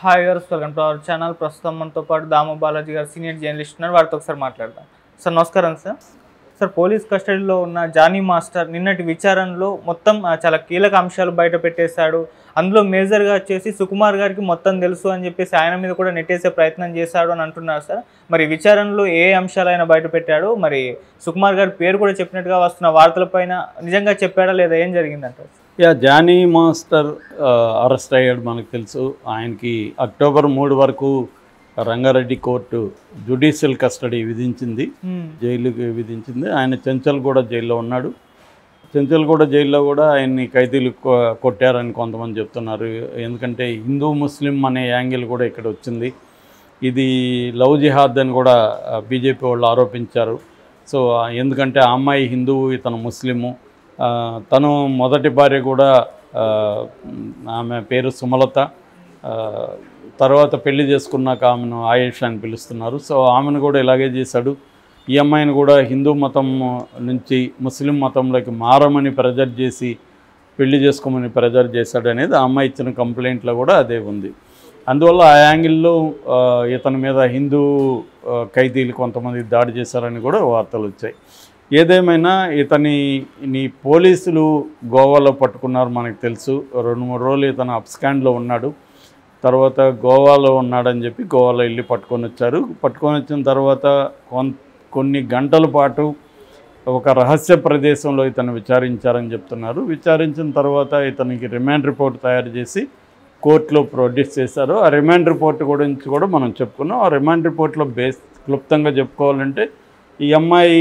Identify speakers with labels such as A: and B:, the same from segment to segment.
A: Hi గారు, welcome to our channel. ప్రస్తుతం మనతో పాటు దాము బాలాజీ గారు సీనియర్ జర్నలిస్ట్ ఉన్నారు. వారితో ఒకసారి మాట్లాడదాం. సార్ నమస్కారం. సార్ పోలీస్ కస్టడీలో ఉన్న జానీ మాస్టర్ నిన్నటి విచారణలో మొత్తం చాలా కీలక అంశాలు బయట పెట్టేశాడు. అందులో మేజర్గా వచ్చేసి సుకుమార్ గారికి మొత్తం తెలుసు అని చెప్పేసి ఆయన మీద కూడా నెట్టేసే ప్రయత్నం చేశాడు అని అంటున్నారు సార్. మరి విచారణలో ఏ అంశాలైనా బయట పెట్టాడు, మరి సుకుమార్ గారి పేరు కూడా చెప్పినట్టుగా వస్తున్న వార్తలపైన నిజంగా చెప్పాడా లేదా, ఏం జరిగిందంటారు?
B: జానీ మాస్టర్ అరెస్ట్ అయ్యాడు. మనకు తెలుసు ఆయనకి అక్టోబర్ 3 వరకు రంగారెడ్డి కోర్టు జ్యుడిషియల్ కస్టడీ విధించింది, జైలుకి విధించింది. ఆయన చెంచల్గూడ జైల్లో ఉన్నాడు. చెంచల్గూడ జైల్లో కూడా ఆయన్ని ఖైదీలు కొట్టారని కొంతమంది చెప్తున్నారు. ఎందుకంటే హిందూ ముస్లిం అనే యాంగిల్ కూడా ఇక్కడ వచ్చింది. ఇది లవ్ జిహాద్ అని కూడా బీజేపీ వాళ్ళు ఆరోపించారు. సో ఎందుకంటే ఆ అమ్మాయి హిందువు, ఇతను ముస్లిము. తను మొదటి భార్య కూడా ఆమె పేరు సుమలత. తర్వాత పెళ్లి చేసుకున్నాక ఆమెను ఆయేషా అని పిలుస్తున్నారు. సో ఆమెను కూడా ఇలాగే చేశాడు. ఈ అమ్మాయిని కూడా హిందూ మతం నుంచి ముస్లిం మతంలోకి మారమని ప్రెజర్ చేసి పెళ్లి చేసుకోమని ప్రెజర్ చేశాడు అనేది ఆ అమ్మాయి ఇచ్చిన కంప్లైంట్లో కూడా అదే ఉంది. అందువల్ల ఆ యాంగిల్లో ఇతని మీద హిందూ ఖైదీలు కొంతమంది దాడి చేశారని కూడా వార్తలు వచ్చాయి. ఏదేమైనా ఇతని పోలీసులు గోవాలో పట్టుకున్నారు. మనకు తెలుసు 2-3 రోజులు ఇతను అప్స్కాండ్లో ఉన్నాడు. తర్వాత గోవాలో ఉన్నాడని చెప్పి గోవాలో వెళ్ళి పట్టుకొని వచ్చారు. పట్టుకొని వచ్చిన తర్వాత కొన్ని గంటల పాటు ఒక రహస్య ప్రదేశంలో ఇతను విచారించారని చెప్తున్నారు. విచారించిన తర్వాత ఇతనికి రిమాండ్ రిపోర్ట్ తయారు చేసి కోర్టులో ప్రొడ్యూస్ చేశారు. ఆ రిమాండ్ రిపోర్ట్ గురించి కూడా మనం చెప్పుకున్నాం. ఆ రిమాండ్ రిపోర్ట్లో క్లుప్తంగా చెప్పుకోవాలంటే ఈ అమ్మాయి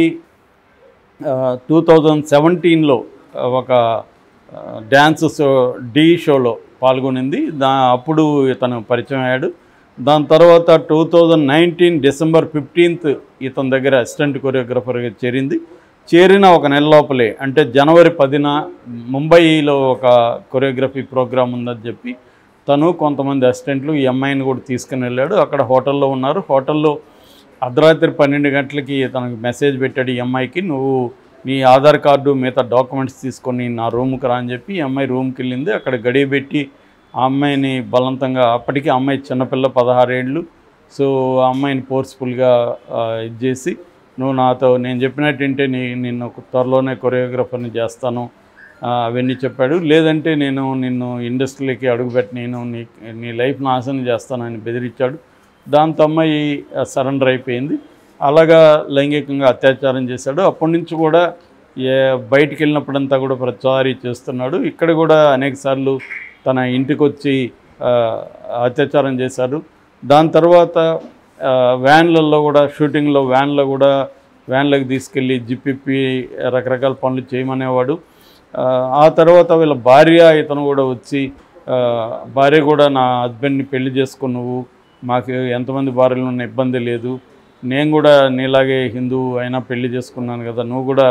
B: 2017లో ఒక డ్యాన్స్ డి షోలో పాల్గొనింది. అప్పుడు ఇతను పరిచయం అయ్యాడు. దాని తర్వాత 2019 డిసెంబర్ 15 ఇతని దగ్గర అసిస్టెంట్ కొరియోగ్రఫర్గా చేరిన ఒక నెల లోపలే, అంటే జనవరి 10న ముంబైలో ఒక కొరియోగ్రఫీ ప్రోగ్రాం ఉందని చెప్పి తను కొంతమంది అసిస్టెంట్లు ఈ అమ్మాయిని కూడా తీసుకుని వెళ్ళాడు. అక్కడ హోటల్లో ఉన్నారు. హోటల్లో అర్ధరాత్రి 12 గంటలకి తనకు మెసేజ్ పెట్టాడు ఈ అమ్మాయికి, నువ్వు నీ ఆధార్ కార్డు మిగతా డాక్యుమెంట్స్ తీసుకొని నా రూమ్కి రా అని చెప్పి ఈ అమ్మాయి రూమ్కి వెళ్ళింది. అక్కడ గడియ పెట్టి ఆ అమ్మాయిని బలవంతంగా, అప్పటికి ఆ అమ్మాయి చిన్నపిల్ల 16 ఏళ్ళు. సో ఆ అమ్మాయిని ఫోర్స్ఫుల్గా ఇది చేసి, నువ్వు నాతో నేను చెప్పినట్టుంటే నిన్ను త్వరలోనే కొరియోగ్రఫర్ని చేస్తాను అవన్నీ చెప్పాడు. లేదంటే నిన్ను ఇండస్ట్రీలోకి అడుగుపెట్టి నీ లైఫ్ నాశనం చేస్తానని బెదిరించాడు. దాంతో అమ్మాయి సరెండర్ అయిపోయింది. అలాగా లైంగికంగా అత్యాచారం చేశాడు. అప్పటి నుంచి కూడా బయటికి వెళ్ళినప్పుడంతా కూడా ప్రచారీ చేస్తున్నాడు. ఇక్కడ కూడా అనేకసార్లు తన ఇంటికి వచ్చి అత్యాచారం చేశారు. దాని తర్వాత వ్యాన్లలో కూడా షూటింగ్లో వ్యాన్లకు తీసుకెళ్ళి జిప్పిప్పి రకరకాల పనులు చేయమనేవాడు. ఆ తర్వాత వీళ్ళ భార్య ఇతను కూడా వచ్చి, భార్య కూడా నా హస్బెండ్ని పెళ్లి చేసుకో, నువ్వు మాకు ఎంతమంది భార్యలు ఉన్న ఇబ్బంది లేదు, నేను కూడా నీలాగే హిందూ అయినా పెళ్లి చేసుకున్నాను కదా, నువ్వు కూడా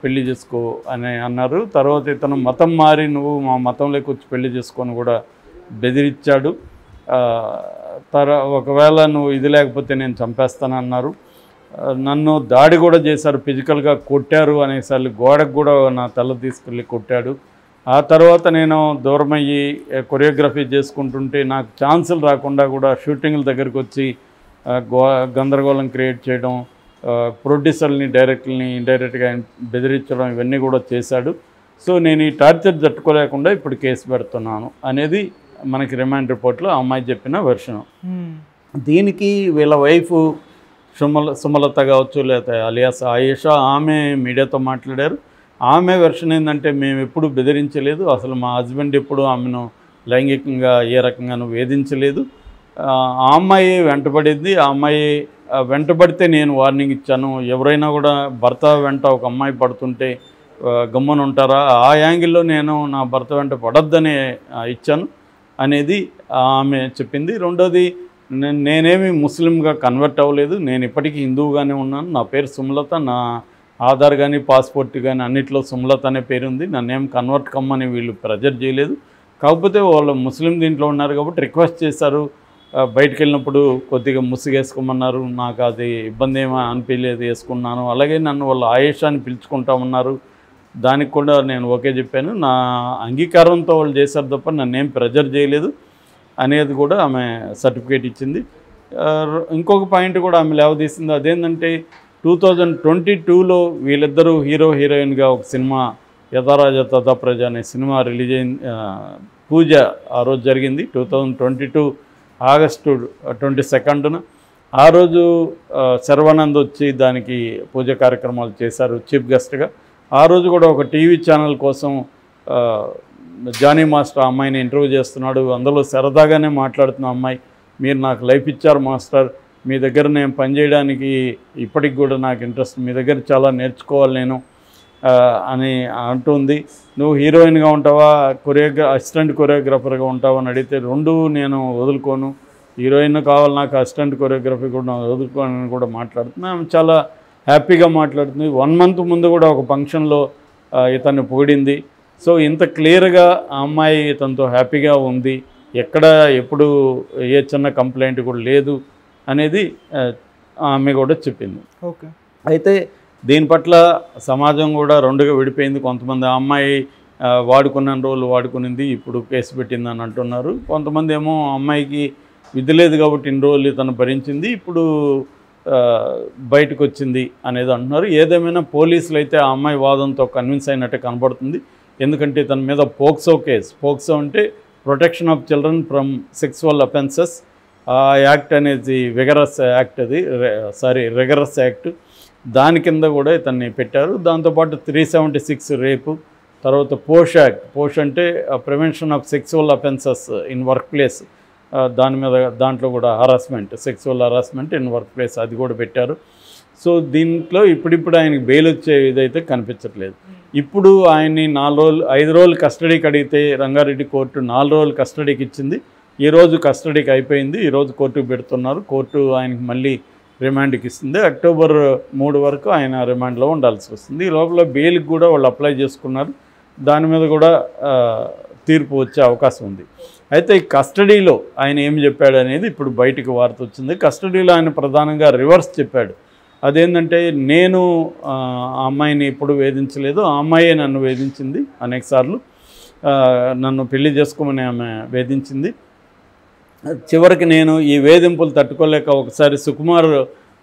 B: పెళ్లి చేసుకో అని అన్నారు. తర్వాత ఇతను మతం మారి నువ్వు మా మతంలోకి వచ్చి పెళ్లి చేసుకొని కూడా బెదిరించాడు. ఒకవేళ నువ్వు ఇది లేకపోతే నేను చంపేస్తానన్నారు. నన్ను దాడి కూడా చేశారు, ఫిజికల్గా కొట్టారు అనేసార్లు, గోడకు కూడా నా తల తీసుకెళ్ళి కొట్టాడు. ఆ తర్వాత నేను దూరమయ్యి కొరియోగ్రఫీ చేసుకుంటుంటే నాకు ఛాన్సులు రాకుండా కూడా షూటింగ్ల దగ్గరికి వచ్చి గందరగోళం క్రియేట్ చేయడం, ప్రొడ్యూసర్ని డైరెక్టర్ని ఇండైరెక్ట్గా బెదిరించడం, ఇవన్నీ కూడా చేశాడు. సో నేను ఈ టార్చర్ తట్టుకోలేకుండా ఇప్పుడు కేసు పెడుతున్నాను అనేది మనకి రిమాండ్ రిపోర్ట్లో ఆ అమ్మాయి చెప్పిన వెర్షన్. దీనికి వీళ్ళ వైఫ్ సుమలత కావచ్చు, లేకపోతే అలియాస్ ఆయేషా, ఆమె మీడియాతో మాట్లాడారు. ఆమె వెర్షన్ ఏంటంటే, మేము ఎప్పుడు బెదిరించలేదు, అసలు మా హస్బెండ్ ఎప్పుడు ఆమెను లైంగికంగా ఏ రకంగానూ వేధించలేదు. ఆ అమ్మాయి వెంటబడింది. ఆ అమ్మాయి వెంటబడితే నేను వార్నింగ్ ఇచ్చాను. ఎవరైనా కూడా భర్త వెంట ఒక అమ్మాయి పడుతుంటే గమ్మున ఉంటారా, ఆ యాంగిల్లో నేను నా భర్త వెంట పడొద్దనే ఇచ్చాను అనేది ఆమె చెప్పింది. రెండోది, నేనేమి ముస్లింగా కన్వర్ట్ అవ్వలేదు, నేను ఇప్పటికీ హిందువుగానే ఉన్నాను. నా పేరు సుమలత, నా ఆధార్ కానీ పాస్పోర్ట్ కానీ అన్నిట్లో సుమలత అనే పేరు ఉంది. నన్నేం కన్వర్ట్ కమ్మని వీళ్ళు ప్రెజర్ చేయలేదు. కాకపోతే వాళ్ళు ముస్లిం దీంట్లో ఉన్నారు కాబట్టి రిక్వెస్ట్ చేశారు. బయటికి వెళ్ళినప్పుడు కొద్దిగా ముసుగేసుకోమన్నారు. నాకు అది ఇబ్బంది ఏమీ అనిపించలేదు, వేసుకున్నాను. అలాగే నన్ను వాళ్ళు ఆయేషాని పిలుచుకుంటామన్నారు. దానికి కూడా నేను ఓకే చెప్పాను. నా అంగీకారంతో వాళ్ళు చేశారు తప్ప నన్నేం ప్రెజర్ చేయలేదు. అనేది కూడా ఆమె సర్టిఫికేట్ ఇచ్చింది. ఇంకొక పాయింట్ కూడా ఆమె లేవదీసింది, అదేంటంటే 2022లో వీళ్ళిద్దరూ హీరో హీరోయిన్గా ఒక సినిమా యథారాజ తథా ప్రజ అనే సినిమా రిలీజ్ అయిన పూజ ఆ రోజు జరిగింది 2022 ఆగస్టు 22న. ఆ రోజు శర్వానంద్ వచ్చి దానికి పూజ కార్యక్రమాలు చేశారు చీఫ్ గెస్ట్గా. ఆ రోజు కూడా ఒక టీవీ ఛానల్ కోసం జానీ మాస్టర్ అమ్మాయిని ఇంటర్వ్యూ చేస్తున్నాడు. అందులో సరదాగానే మాట్లాడుతున్న అమ్మాయి, మీరు నాకు లైఫ్ ఇచ్చారు మాస్టర్, మీ దగ్గర నేను పనిచేయడానికి ఇప్పటికి కూడా నాకు ఇంట్రెస్ట్, మీ దగ్గర చాలా నేర్చుకోవాలి నేను అని అంటుంది. నువ్వు హీరోయిన్గా ఉంటావా అసిస్టెంట్ కొరియోగ్రాఫర్గా ఉంటావా అని అడిగితే రెండు నేను వదులుకోను, హీరోయిన్ కావాలి నాకు, అసిస్టెంట్ కొరియోగ్రఫీ కూడా వదులుకోనని కూడా మాట్లాడుతున్నాను. చాలా హ్యాపీగా మాట్లాడుతుంది. 1 month ముందు కూడా ఒక ఫంక్షన్లో ఇతన్ని పొగిడింది. సో ఇంత క్లియర్గా ఆ అమ్మాయి ఇతనితో హ్యాపీగా ఉంది, ఎక్కడ ఎప్పుడు ఏ చిన్న కంప్లైంట్ కూడా లేదు అనేది ఆమె కూడా చెప్పింది.
A: ఓకే.
B: అయితే దీని పట్ల సమాజం కూడా రెండుగా విడిపోయింది. కొంతమంది ఆ అమ్మాయి వాడుకున్న రోజులు వాడుకునింది, ఇప్పుడు కేసు పెట్టిందని అంటున్నారు. కొంతమంది ఏమో అమ్మాయికి విధి లేదు కాబట్టి ఇన్ని రోజులు తను భరించింది, ఇప్పుడు బయటకు వచ్చింది అనేది అంటున్నారు. ఏదేమైనా పోలీసులు అయితే ఆ అమ్మాయి వాదంతో కన్విన్స్ అయినట్టే కనబడుతుంది. ఎందుకంటే తన మీద పోక్సో కేసు, పోక్సో అంటే protection of children from sexual offences, ఆ యాక్ట్ అనేది విగరస్ యాక్ట్, రిగరస్ యాక్ట్, దాని కింద కూడా ఇతన్ని పెట్టారు. దాంతోపాటు 376 రేపు, తర్వాత పోష్ యాక్ట్, పోష్ అంటే prevention of sexual offences in work place, దాని మీద దాంట్లో కూడా harassment, sexual harassment in work place, అది కూడా పెట్టారు. సో దీంట్లో ఇప్పుడిప్పుడు ఆయనకి బెయిల్ వచ్చే ఇదైతే కనిపించట్లేదు. ఇప్పుడు ఆయన్ని 5 రోజులు కస్టడీకి అడిగితే రంగారెడ్డి కోర్టు 4 రోజులు కస్టడీకి ఇచ్చింది. ఈరోజు కస్టడీకి అయిపోయింది, ఈరోజు కోర్టుకు పెడుతున్నారు. కోర్టు ఆయనకి మళ్ళీ రిమాండ్కి ఇస్తుంది. అక్టోబర్ 3 వరకు ఆయన రిమాండ్లో ఉండాల్సి వస్తుంది. ఈ లోపల బెయిల్కి కూడా వాళ్ళు అప్లై చేసుకున్నారు. దాని మీద కూడా తీర్పు వచ్చే అవకాశం ఉంది. అయితే ఈ కస్టడీలో ఆయన ఏం చెప్పాడు అనేది ఇప్పుడు బయటికి వార్త వచ్చింది. కస్టడీలో ఆయన ప్రధానంగా రివర్స్ చెప్పాడు. అదేంటంటే, నేను ఆ అమ్మాయిని ఎప్పుడు వేధించలేదు, ఆ అమ్మాయే నన్ను వేధించింది అనేకసార్లు, నన్ను పెళ్లి చేసుకోమని ఆమె వేధించింది. చివరికి నేను ఈ వేధింపులు తట్టుకోలేక ఒకసారి సుకుమార్,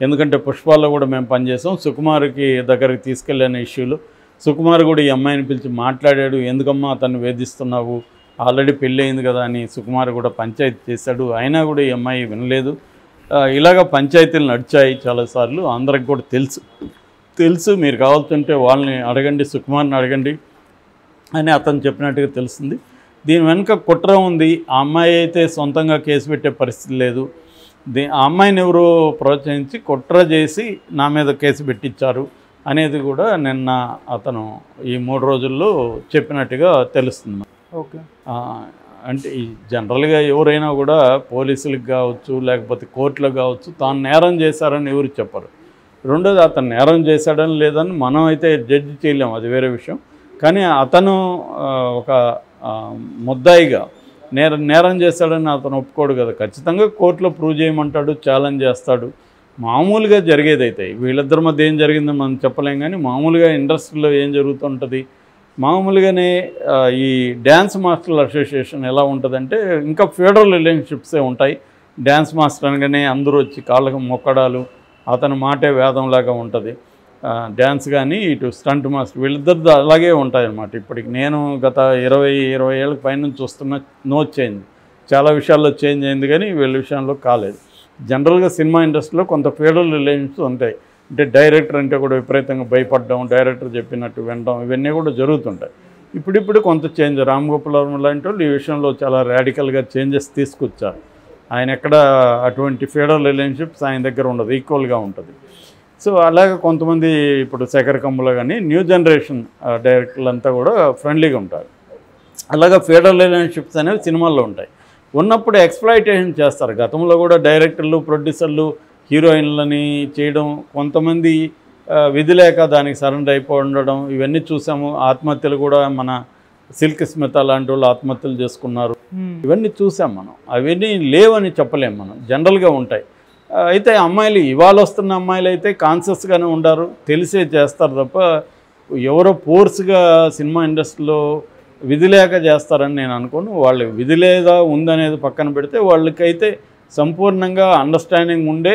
B: ఎందుకంటే పుష్పాల్లో కూడా మేము పనిచేసాం, సుకుమార్కి దగ్గరికి తీసుకెళ్ళిన ఇష్యూలు సుకుమార్ కూడా ఈ అమ్మాయిని పిలిచి మాట్లాడాడు. ఎందుకమ్మా అతన్ని వేధిస్తున్నావు, ఆల్రెడీ పెళ్ళి అయింది కదా అని సుకుమార్ కూడా పంచాయతీ చేశాడు. అయినా కూడా ఈ అమ్మాయి వినలేదు. ఇలాగ పంచాయతీలు నడిచాయి చాలాసార్లు, అందరికి కూడా తెలుసు, మీరు కావాల్సింటే వాళ్ళని అడగండి, సుకుమార్ని అడగండి అని అతను చెప్పినట్టుగా తెలిసింది. దీని వెనుక కుట్ర ఉంది. ఆ అమ్మాయి అయితే సొంతంగా కేసు పెట్టే పరిస్థితి లేదు. ఆ అమ్మాయిని ఎవరో ప్రోత్సహించి కుట్ర చేసి నా మీద కేసు పెట్టించారు అనేది కూడా నిన్న అతను ఈ 3 రోజుల్లో చెప్పినట్టుగా తెలుస్తుంది.
A: ఓకే.
B: అంటే ఈ జనరల్గా ఎవరైనా కూడా పోలీసులకు కావచ్చు లేకపోతే కోర్టులకు కావచ్చు తాను నేరం చేశారని ఎవరు చెప్పరు. రెండోది, అతను నేరం చేశాడని లేదని మనం అయితే జడ్జి చేయలేము, అది వేరే విషయం. కానీ అతను ఒక ముద్దాయిగా నేరం చేశాడని అతను ఒప్పుకోడు కదా. ఖచ్చితంగా కోర్టులో ప్రూవ్ చేయమంటాడు, ఛాలెంజ్ చేస్తాడు. మామూలుగా జరిగేదైతే వీళ్ళిద్దరి మధ్య ఏం జరిగిందో మనం చెప్పలేం. కానీ మామూలుగా ఇండస్ట్రీలో ఏం జరుగుతుంటుంది, మామూలుగానే ఈ డ్యాన్స్ మాస్టర్ల అసోసియేషన్ ఎలా ఉంటుందంటే ఇంకా ఫెడరల్ రిలేషన్షిప్సే ఉంటాయి. డ్యాన్స్ మాస్టర్ అనగానే అందరూ వచ్చి కాళ్ళకు మొక్కడాలు, అతని మాటే వేదంలాగా ఉంటుంది డ్యాన్స్. కానీ ఇటు స్టంట్ మాస్టర్ వీళ్ళిద్దరిది అలాగే ఉంటాయన్నమాట. ఇప్పటికి నేను గత 20 ఏళ్ళ పైన చూస్తున్న నో చేంజ్, చాలా విషయాల్లో చేంజ్ అయింది కానీ వీళ్ళ విషయంలో కాలేదు. జనరల్గా సినిమా ఇండస్ట్రీలో కొంత ఫెడరల్ రిలేషన్స్ ఉంటాయి. అంటే డైరెక్టర్ అంటే కూడా విపరీతంగా భయపడడం, డైరెక్టర్ చెప్పినట్టు వినడం, ఇవన్నీ కూడా జరుగుతుంటాయి. ఇప్పుడిప్పుడు కొంత చేంజ్. రామ్ గోపాల్ వర్మ లాంటి వాళ్ళు ఈ విషయంలో చాలా రాడికల్గా చేంజెస్ తీసుకొచ్చారు. ఆయన ఎక్కడ అటువంటి ఫెడరల్ రిలేషన్షిప్స్ ఆయన దగ్గర ఉండదు, ఈక్వల్గా ఉంటుంది. సో అలాగే కొంతమంది ఇప్పుడు శేఖర్ కమ్ముల కానీ న్యూ జనరేషన్ డైరెక్టర్లు అంతా కూడా ఫ్రెండ్లీగా ఉంటారు. అలాగే ఫెడరల్ రిలేషన్షిప్స్ అనేవి సినిమాల్లో ఉంటాయి. ఉన్నప్పుడు ఎక్స్‌ప్లాయిటేషన్ చేస్తారు. గతంలో కూడా డైరెక్టర్లు, ప్రొడ్యూసర్లు హీరోయిన్లని చేయడం, కొంతమంది విధి లేక దానికి సరెండర్ అయిపోవడం, ఇవన్నీ చూసాము. ఆత్మహత్యలు కూడా మన సిల్క్ స్మిత లాంటి వాళ్ళు ఆత్మహత్యలు చేసుకున్నారు, ఇవన్నీ చూసాం మనం. అవన్నీ లేవని చెప్పలేము మనం, జనరల్గా ఉంటాయి. అయితే అమ్మాయిలు, ఇవాళ వస్తున్న అమ్మాయిలు అయితే కాన్షియస్గానే ఉండారు, తెలిసే చేస్తారు తప్ప ఎవరో ఫోర్స్గా సినిమా ఇండస్ట్రీలో విధి లేక చేస్తారని నేను అనుకోను. వాళ్ళు విధి లేదా ఉందనేది పక్కన పెడితే వాళ్ళకైతే సంపూర్ణంగా అండర్స్టాండింగ్ ఉండే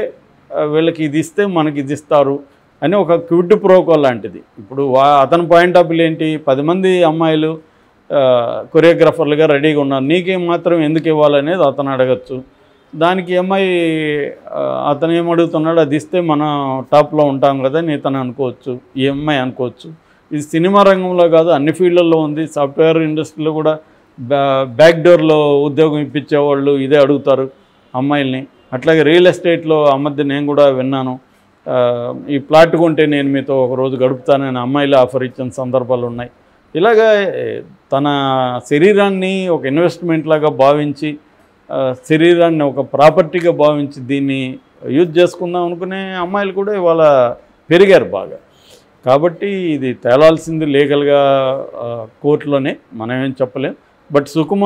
B: వీళ్ళకి ఇది ఇస్తే మనకి ఇది ఇస్తారు అని ఒక క్విడ్ ప్రోకో లాంటిది. ఇప్పుడు అతని పాయింట్ ఆఫ్ వ్యూ ఏంటి, 10 మంది అమ్మాయిలు కొరియోగ్రాఫర్లుగా రెడీగా ఉన్నారు, నీకేం మాత్రం ఎందుకు ఇవ్వాలనేది అతను అడగచ్చు. దానికి అమ్మాయి అతను ఏమడుగుతున్నాడు, అది ఇస్తే మనం టాప్లో ఉంటాం కదా అని ఇతను అనుకోవచ్చు, ఈ అమ్మాయి అనుకోవచ్చు. ఇది సినిమా రంగంలో కాదు, అన్ని ఫీల్డ్లలో ఉంది. సాఫ్ట్వేర్ ఇండస్ట్రీలో కూడా బ్యాక్ డోర్లో ఉద్యోగం ఇప్పించేవాళ్ళు ఇదే అడుగుతారు అమ్మాయిల్ని. అట్లాగే రియల్ ఎస్టేట్లో ఆ మధ్య నేను కూడా విన్నాను, ఈ ప్లాట్ కొంటే నేను మీతో ఒక రోజు గడుపుతానని అమ్మాయిలు ఆఫర్ ఇచ్చిన సందర్భాలు ఉన్నాయి. ఇలాగా తన శరీరాన్ని ఒక ఇన్వెస్ట్మెంట్ లాగా భావించి, శరీరాన్ని ఒక ప్రాపర్టీగా భావించి దీన్ని యూజ్ చేసుకుందాం అనుకునే అమ్మాయిలు కూడా ఇవాళ పెరిగారు బాగా. కాబట్టి ఇది తేలాల్సింది లీగల్గా కోర్టులోనే, మనం ఏం చెప్పలేం. బట్ సుకుమార్